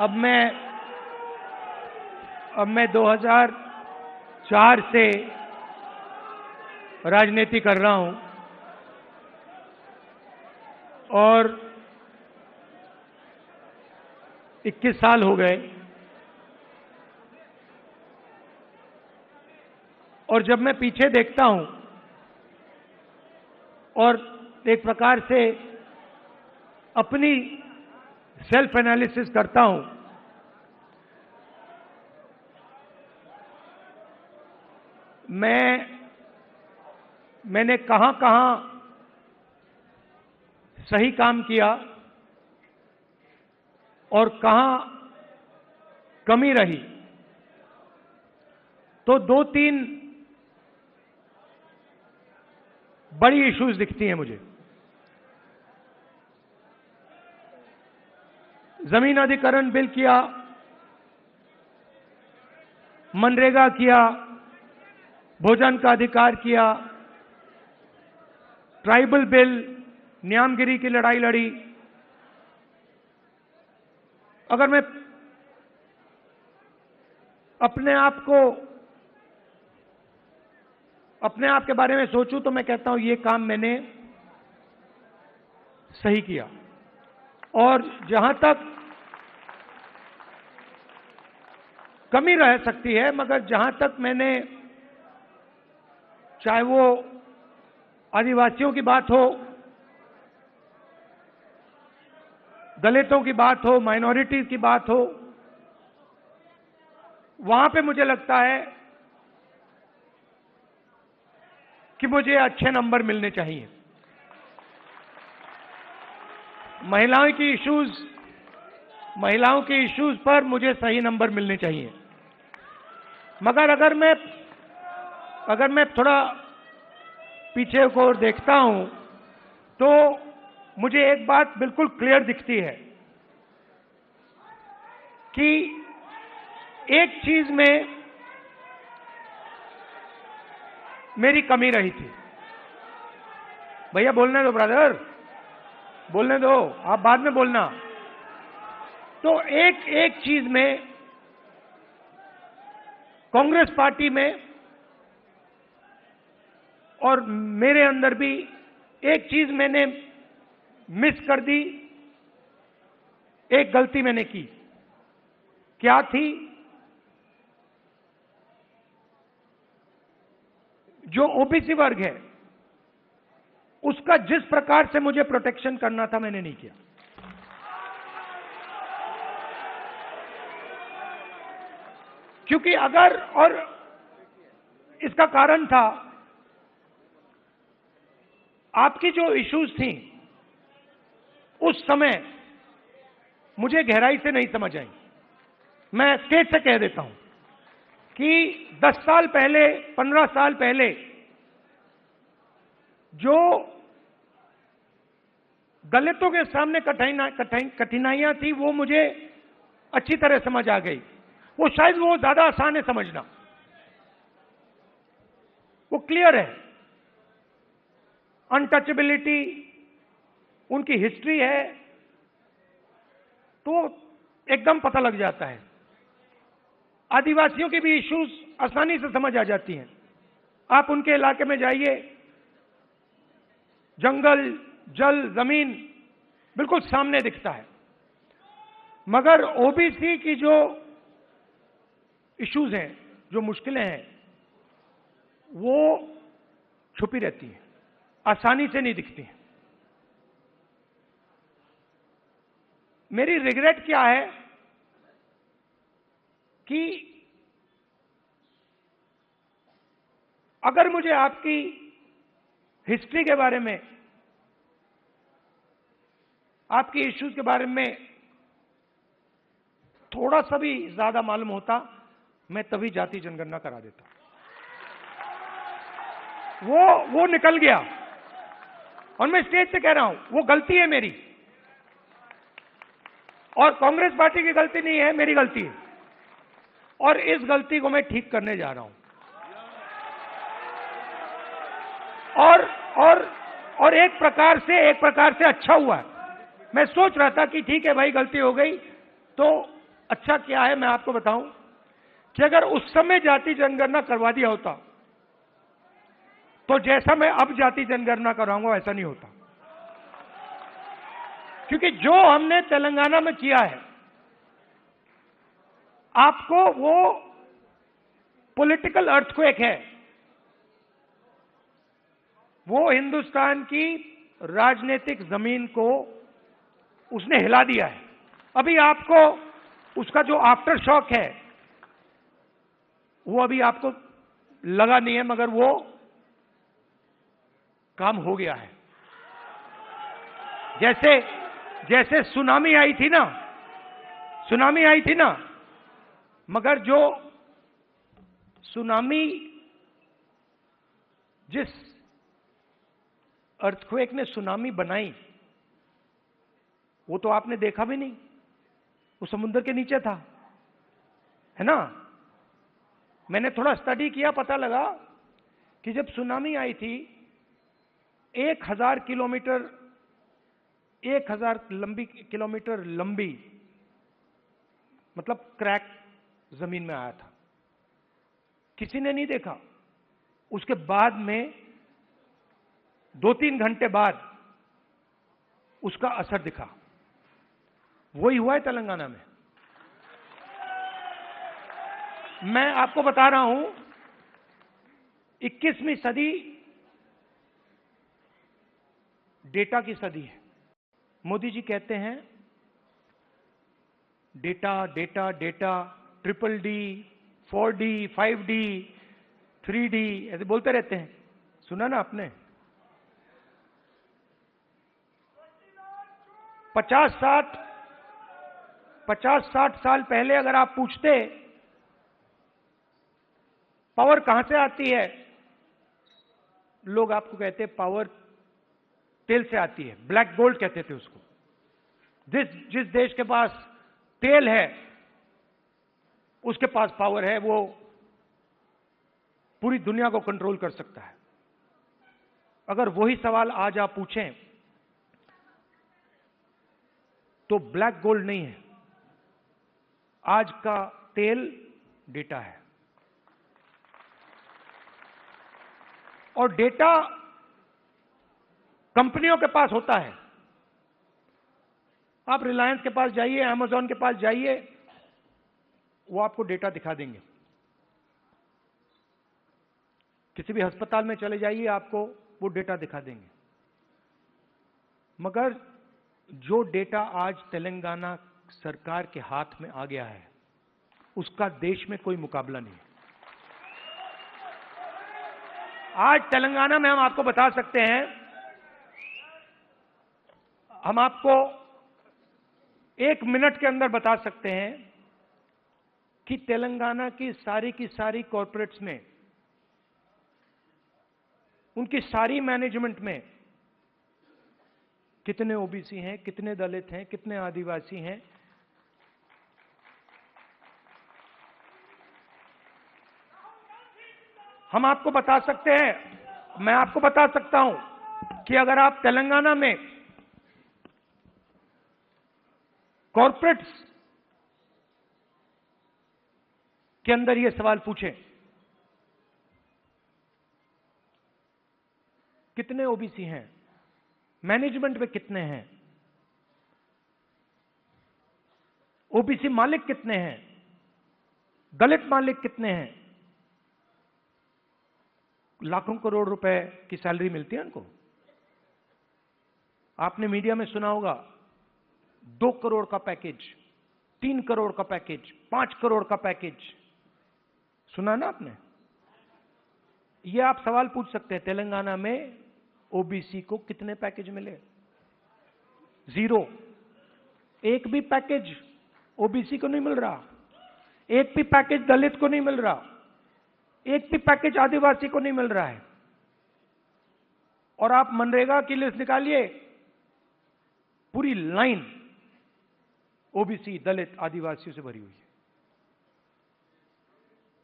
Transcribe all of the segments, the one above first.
अब मैं 2004 से राजनीति कर रहा हूं और 21 साल हो गए। और जब मैं पीछे देखता हूं और एक प्रकार से अपनी सेल्फ एनालिसिस करता हूं, मैंने कहां कहां सही काम किया और कहां कमी रही, तो 2-3 बड़ी इश्यूज दिखती हैं मुझे। जमीन अधिग्रहण बिल किया, मनरेगा किया, भोजन का अधिकार किया, ट्राइबल बिल, न्यामगिरी की लड़ाई लड़ी। अगर मैं अपने आप के बारे में सोचूं तो मैं कहता हूं ये काम मैंने सही किया। और जहां तक कमी रह सकती है, मगर जहां तक मैंने, चाहे वो आदिवासियों की बात हो, दलितों की बात हो, माइनॉरिटीज की बात हो, वहां पे मुझे लगता है कि मुझे अच्छे नंबर मिलने चाहिए। महिलाओं की इश्यूज पर मुझे सही नंबर मिलने चाहिए। मगर अगर मैं थोड़ा पीछे को देखता हूं तो मुझे एक बात बिल्कुल क्लियर दिखती है कि एक चीज में मेरी कमी रही थी। भैया बोलने दो, ब्रदर, बोलने दो, आप बाद में बोलना। तो एक चीज में कांग्रेस पार्टी में और मेरे अंदर भी एक चीज मैंने मिस कर दी, एक गलती मैंने की। क्या थी? जो ओबीसी वर्ग है उसका जिस प्रकार से मुझे प्रोटेक्शन करना था मैंने नहीं किया। क्योंकि अगर, और इसका कारण था आपकी जो इश्यूज थी उस समय मुझे गहराई से नहीं समझ आई। मैं स्टेज से कह देता हूं कि 10 साल पहले, 15 साल पहले जो दलितों के सामने कठिनाइयां थी वो मुझे अच्छी तरह समझ आ गई। वो शायद वो ज्यादा आसान है समझना, वो क्लियर है। अनटचेबिलिटी, उनकी हिस्ट्री है, तो एकदम पता लग जाता है। आदिवासियों की भी इश्यूज आसानी से समझ आ जाती हैं। आप उनके इलाके में जाइए, जंगल, जल, जमीन बिल्कुल सामने दिखता है। मगर ओबीसी की जो इश्यूज हैं, जो मुश्किलें हैं, वो छुपी रहती हैं, आसानी से नहीं दिखती हैं। मेरी रिग्रेट क्या है कि अगर मुझे आपकी हिस्ट्री के बारे में, आपकी इश्यूज के बारे में थोड़ा सा भी ज्यादा मालूम होता, मैं तभी जाति जनगणना करा देता। वो निकल गया। और मैं स्टेज से कह रहा हूं, वो गलती है मेरी, और कांग्रेस पार्टी की गलती नहीं है, मेरी गलती है। और इस गलती को मैं ठीक करने जा रहा हूं। और एक प्रकार से अच्छा हुआ है। मैं सोच रहा था कि ठीक है भाई, गलती हो गई तो अच्छा क्या है मैं आपको बताऊं कि अगर उस समय जाति जनगणना करवा दिया होता तो जैसा मैं अब जाति जनगणना कराऊंगा वैसा नहीं होता। क्योंकि जो हमने तेलंगाना में किया है, आपको वो पॉलिटिकल अर्थक्वेक है, वो हिंदुस्तान की राजनीतिक जमीन को उसने हिला दिया है। अभी आपको उसका जो आफ्टर शॉक है वो अभी आपको लगा नहीं है, मगर वो काम हो गया है। जैसे जैसे सुनामी आई थी ना, मगर जो सुनामी जिस अर्थक्वेक ने सुनामी बनाई वो तो आपने देखा भी नहीं, वो समुद्र के नीचे था, है ना। मैंने थोड़ा स्टडी किया, पता लगा कि जब सुनामी आई थी 1000 किलोमीटर लंबी मतलब क्रैक जमीन में आया था, किसी ने नहीं देखा। उसके बाद में 2-3 घंटे बाद उसका असर दिखा। वही हुआ है तेलंगाना में। मैं आपको बता रहा हूं 21वीं सदी डेटा की सदी है। मोदी जी कहते हैं data data data, triple D, 4D, 5D, 3D ऐसे बोलते रहते हैं, सुना ना आपने। 50-60 साल पहले अगर आप पूछते पावर कहां से आती है, लोग आपको कहते पावर तेल से आती है, ब्लैक गोल्ड कहते थे उसको। जिस देश के पास तेल है उसके पास पावर है, वो पूरी दुनिया को कंट्रोल कर सकता है। अगर वही सवाल आज आप पूछें तो ब्लैक गोल्ड नहीं है, आज का तेल डेटा है। और डेटा कंपनियों के पास होता है। आप रिलायंस के पास जाइए, अमेज़न के पास जाइए, वो आपको डेटा दिखा देंगे। किसी भी अस्पताल में चले जाइए, आपको वो डेटा दिखा देंगे। मगर जो डेटा आज तेलंगाना सरकार के हाथ में आ गया है उसका देश में कोई मुकाबला नहीं है। आज तेलंगाना में हम आपको बता सकते हैं, हम आपको 1 मिनट के अंदर बता सकते हैं कि तेलंगाना की सारी कॉर्पोरेट्स में, उनकी सारी मैनेजमेंट में कितने ओबीसी हैं, कितने दलित हैं, कितने आदिवासी हैं। हम आपको बता सकते हैं, मैं आपको बता सकता हूं कि अगर आप तेलंगाना में कॉर्पोरेट्स के अंदर यह सवाल पूछें कितने ओबीसी हैं, मैनेजमेंट में कितने हैं, ओबीसी मालिक कितने हैं, दलित मालिक कितने हैं, लाखों करोड़ रुपए की सैलरी मिलती है उनको। आपने मीडिया में सुना होगा 2 करोड़ का पैकेज, 3 करोड़ का पैकेज, 5 करोड़ का पैकेज, सुना ना आपने। ये आप सवाल पूछ सकते हैं, तेलंगाना में ओबीसी को कितने पैकेज मिले? 0। एक भी पैकेज ओबीसी को नहीं मिल रहा, एक भी पैकेज दलित को नहीं मिल रहा, एक भी पैकेज आदिवासी को नहीं मिल रहा है। और आप मनरेगा की लिस्ट निकालिए, पूरी लाइन ओबीसी, दलित, आदिवासियों से भरी हुई है।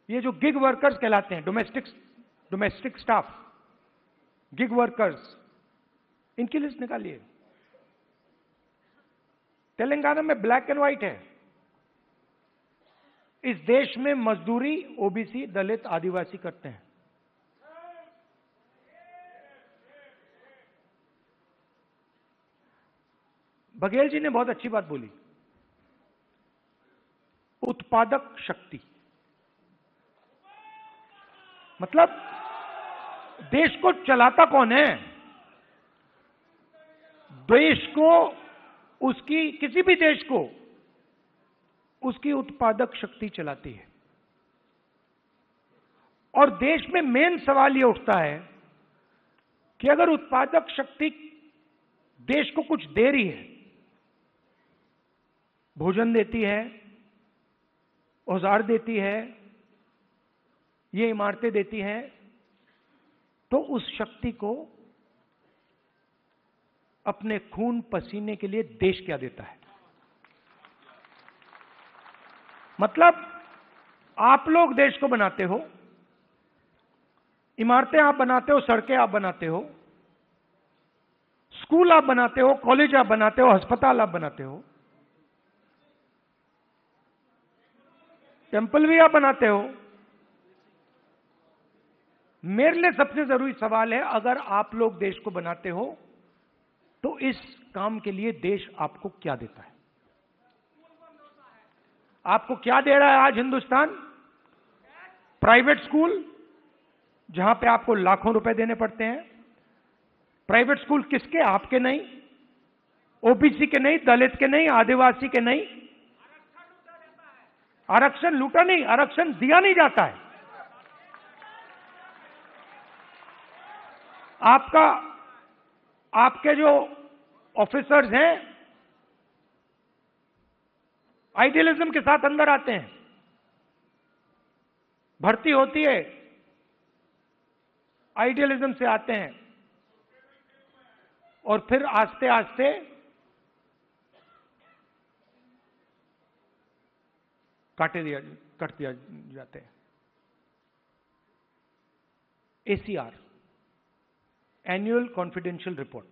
ये जो गिग वर्कर्स कहलाते हैं, डोमेस्टिक स्टाफ, गिग वर्कर्स, इनकी लिस्ट निकालिए। तेलंगाना में ब्लैक एंड व्हाइट है, इस देश में मजदूरी ओबीसी, दलित, आदिवासी करते हैं। बघेल जी ने बहुत अच्छी बात बोली, उत्पादक शक्ति। मतलब देश को चलाता कौन है? देश को, उसकी, किसी भी देश को उसकी उत्पादक शक्ति चलाती है। और देश में मेन सवाल यह उठता है कि अगर उत्पादक शक्ति देश को कुछ दे रही है, भोजन देती है, औजार देती है, ये इमारतें देती है, तो उस शक्ति को अपने खून पसीने के लिए देश क्या देता है? मतलब आप लोग देश को बनाते हो, इमारतें आप बनाते हो, सड़कें आप बनाते हो, स्कूल आप बनाते हो, कॉलेज आप बनाते हो, अस्पताल आप बनाते हो, टेंपल भी आप बनाते हो। मेरे लिए सबसे जरूरी सवाल है, अगर आप लोग देश को बनाते हो तो इस काम के लिए देश आपको क्या देता है? आपको क्या दे रहा है आज हिंदुस्तान? प्राइवेट स्कूल, जहां पे आपको लाखों रुपए देने पड़ते हैं। प्राइवेट स्कूल किसके? आपके नहीं, ओबीसी के नहीं, दलित के नहीं, आदिवासी के नहीं। आरक्षण लूटा नहीं, आरक्षण दिया नहीं जाता है। आपके जो ऑफिसर्स हैं आइडियलिज्म के साथ अंदर आते हैं, भर्ती होती है, आइडियलिज्म से आते हैं और फिर आस्ते आस्ते कट दिया जाते हैं। ACR, annual confidential report,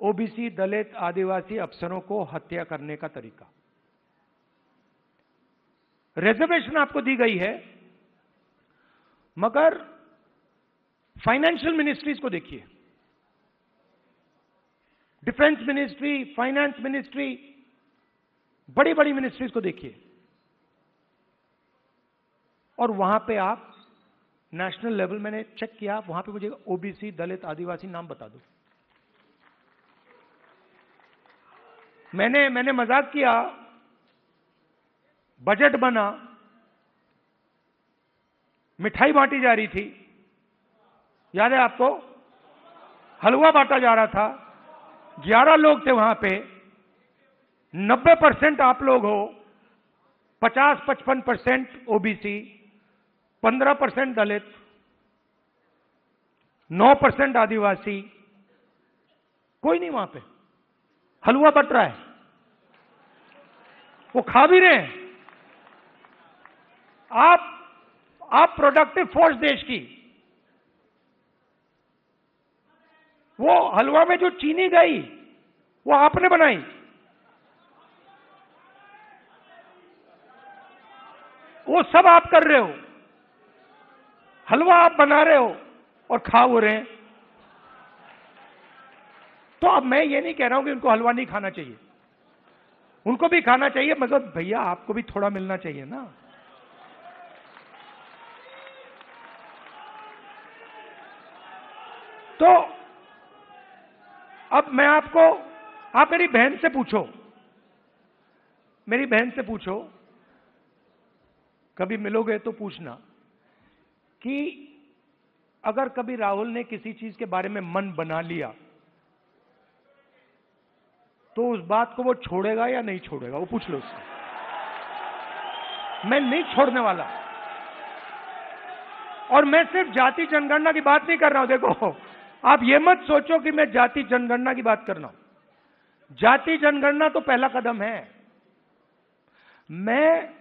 OBC, Dalit, Adivasi अफसरों को हत्या करने का तरीका। रिजर्वेशन आपको दी गई है, मगर फाइनेंशियल मिनिस्ट्रीज को देखिए, डिफेंस मिनिस्ट्री, फाइनेंस मिनिस्ट्री, बड़ी बड़ी मिनिस्ट्रीज को देखिए, और वहां पे आप नेशनल लेवल, मैंने चेक किया, वहां पे मुझे ओबीसी, दलित, आदिवासी नाम बता दो। मैंने मजाक किया, बजट बना, मिठाई बांटी जा रही थी, याद है आपको? हलवा बांटा जा रहा था, 11 लोग थे वहां पे, 90% आप लोग हो, 50-55% ओबीसी, 15% दलित, 9% आदिवासी, कोई नहीं वहां पे। हलवा बट रहा है, वो खा भी रहे हैं। आप प्रोडक्टिव फोर्स देश की, वो हलवा में जो चीनी गई वो आपने बनाई। वो सब आप कर रहे हो, हलवा आप बना रहे हो और खा हो रहे हैं। तो अब मैं ये नहीं कह रहा हूं कि उनको हलवा नहीं खाना चाहिए, उनको भी खाना चाहिए, मगर भैया आपको भी थोड़ा मिलना चाहिए ना। तो अब मैं आपको, आप मेरी बहन से पूछो, मेरी बहन से पूछो, कभी मिलोगे तो पूछना कि अगर कभी राहुल ने किसी चीज के बारे में मन बना लिया तो उस बात को वो छोड़ेगा या नहीं छोड़ेगा, वो पूछ लो उससे। मैं नहीं छोड़ने वाला। और मैं सिर्फ जाति जनगणना की बात नहीं कर रहा हूं। देखो, आप ये मत सोचो कि मैं जाति जनगणना की बात कर रहा हूं। जाति जनगणना तो पहला कदम है। मैं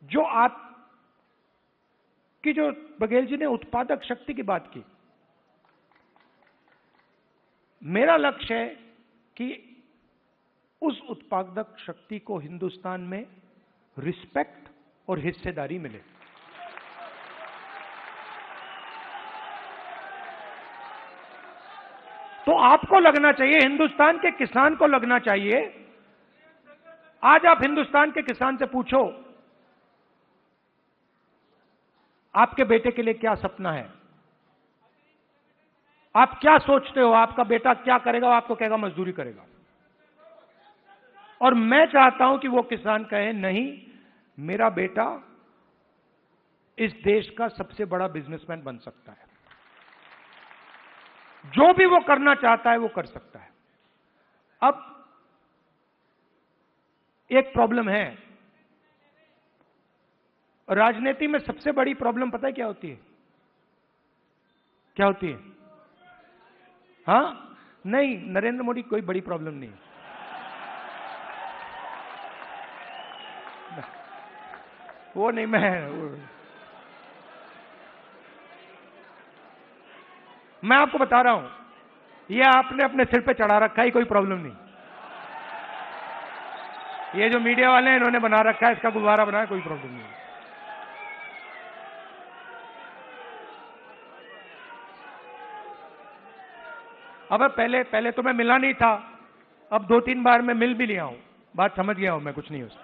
जो आपकी, जो बघेल जी ने उत्पादक शक्ति की बात की, मेरा लक्ष्य है कि उस उत्पादक शक्ति को हिंदुस्तान में रिस्पेक्ट और हिस्सेदारी मिले। तो आपको लगना चाहिए, हिंदुस्तान के किसान को लगना चाहिए। आज आप हिंदुस्तान के किसान से पूछो, आपके बेटे के लिए क्या सपना है, आप क्या सोचते हो, आपका बेटा क्या करेगा? वो आपको कहेगा मजदूरी करेगा। और मैं चाहता हूं कि वो किसान कहे, नहीं, मेरा बेटा इस देश का सबसे बड़ा बिजनेसमैन बन सकता है, जो भी वो करना चाहता है वो कर सकता है। अब एक प्रॉब्लम है, राजनीति में सबसे बड़ी प्रॉब्लम पता है क्या होती है? क्या होती है? हां, नहीं, नरेंद्र मोदी कोई बड़ी प्रॉब्लम नहीं है। वो नहीं, मैं आपको बता रहा हूं, ये आपने अपने सिर पे चढ़ा रखा है, कोई प्रॉब्लम नहीं। ये जो मीडिया वाले हैं इन्होंने बना रखा है, इसका गुब्बारा बनाया, कोई प्रॉब्लम नहीं। अब पहले तो मैं मिला नहीं था, अब 2-3 बार मैं मिल भी लिया हूं, बात समझ गया हूं मैं, कुछ नहीं उसमें।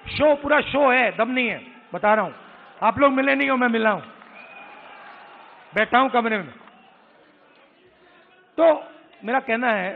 शो, पूरा शो है, दम नहीं है, बता रहा हूं। आप लोग मिले नहीं हो, मैं मिला हूं, बैठा हूं कमरे में। तो मेरा कहना है